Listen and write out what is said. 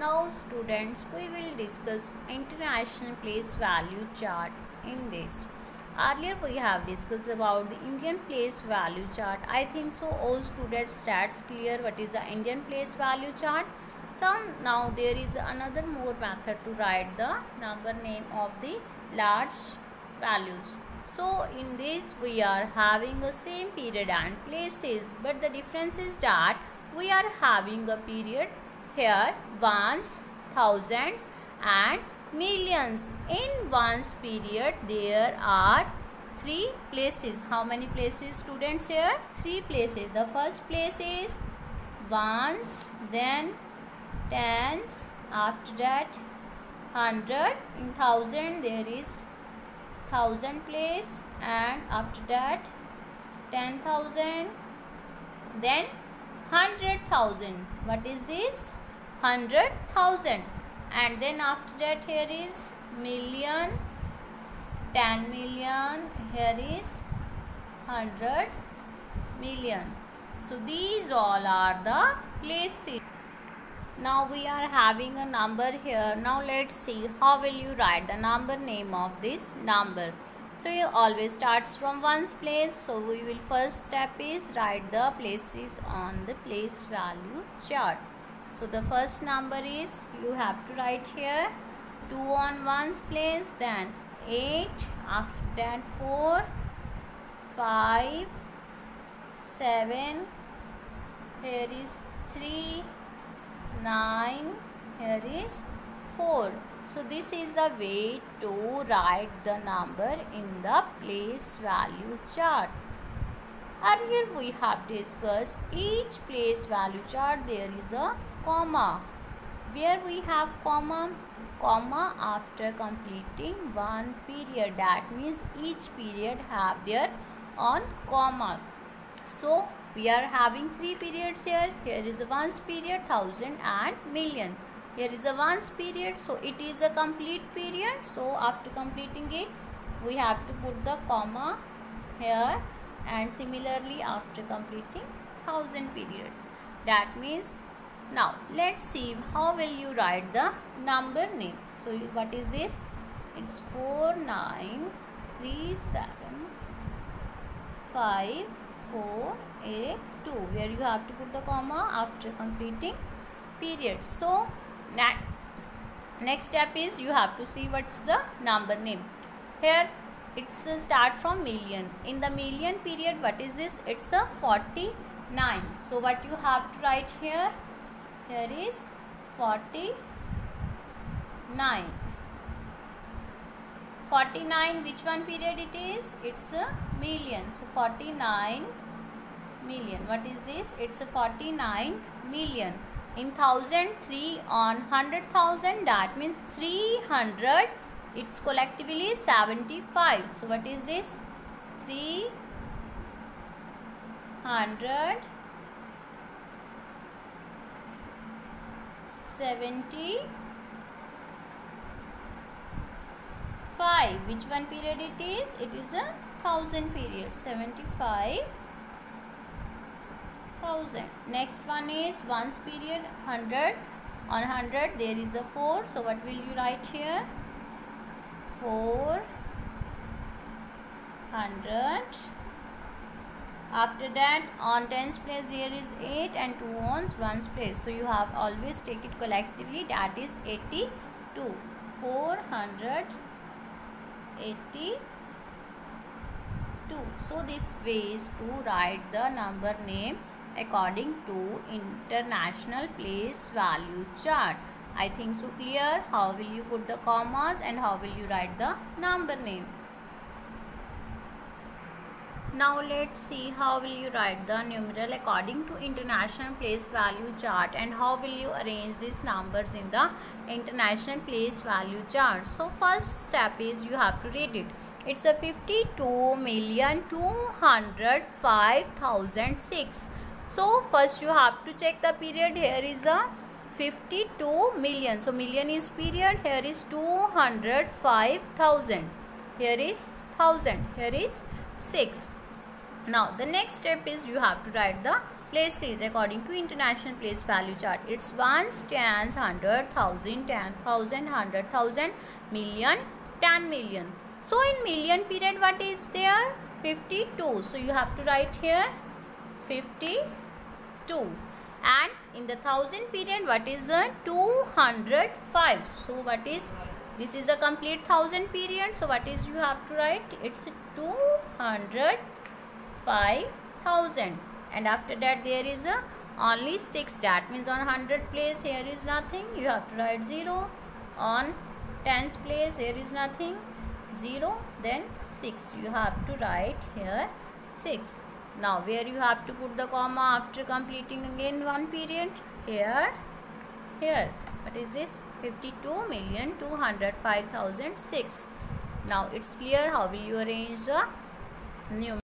Now students, we will discuss international place value chart in this. Earlier we have discussed about the Indian place value chart. I think so all students that's clear what is the Indian place value chart. So now there is another more method to write the number name of the large values. So in this we are having the same period and places, but the difference is that we are having a period here ones, thousands and millions. In ones period there are three places. How many places students here? Three places. The first place is ones, then tens, after that 100. In thousand there is thousand place, and after that 10,000, then 100,000. What is this? 100,000. And then after that here is million, 10 million, here is 100 million. So these all are the places. Now we are having a number here. Now let's see how will you write the number name of this number. So you always starts from ones place. So we will first step is write the places on the place value chart. So the first number is you have to write here 2 on ones place, then 8, after that 4, 5, 7, here is 3, 9, here is 4. So this is a way to write the number in the place value chart. Earlier we have discussed each place value chart there is a comma. Where we have comma after completing one period. That means each period have their own comma. So we are having three periods here. Here is a ones period, thousand and million. Here is a ones period, so it is a complete period. So after completing it, we have to put the comma here, and similarly after completing thousand periods. That means now let's see how will you write the number name. So what is this? It's 4937548 where you have to put the comma after completing periods. So next step is you have to see what's the number name. Here it's start from million. In the million period, what is this? It's a 49. So what you have to write here? Here is 49. 49, which one period it is? It's a million. So 49 million. What is this? It's a 49 million. In thousand, 3 on 100,000, that means 300. It's collectively 75. So what is this? 375. Which one period it is? It is a thousand period. 75,000. Next one is ones period, 100. On 100 there is a 4. So what will you write here? 400. After that on tens place there is 8 and 2 on ones place. So you have always take it collectively, that is 82. 482. So this way is to write the number name according to international place value chart. I think so clear how will you put the commas and how will you write the number name. Now let's see how will you write the numeral according to international place value chart, and how will you arrange these numbers in the international place value chart. So first step is you have to read it. It's a 52,205,006. So first you have to check the period. Here is a 52 million. So million is period. Here is 205,000. Here is 1000. Here is 6. Now the next step is you have to write the places according to international place value chart. It's ones, tens, 100,000, 10,000, 100,000, million, 10 million. So in million period what is there? 52. So you have to write here 52. And in the thousand period what is the 205. So what is, this is a complete thousand period. So what is you have to write? It's 205,000. And after that there is a only 6. That means on 100 place here is nothing. You have to write 0. On tens place here is nothing. 0. Then 6. You have to write here 6. Now where you have to put the comma after completing again one period? Here. What is this? 52,205,006. Now it's clear how will you arrange the numerator.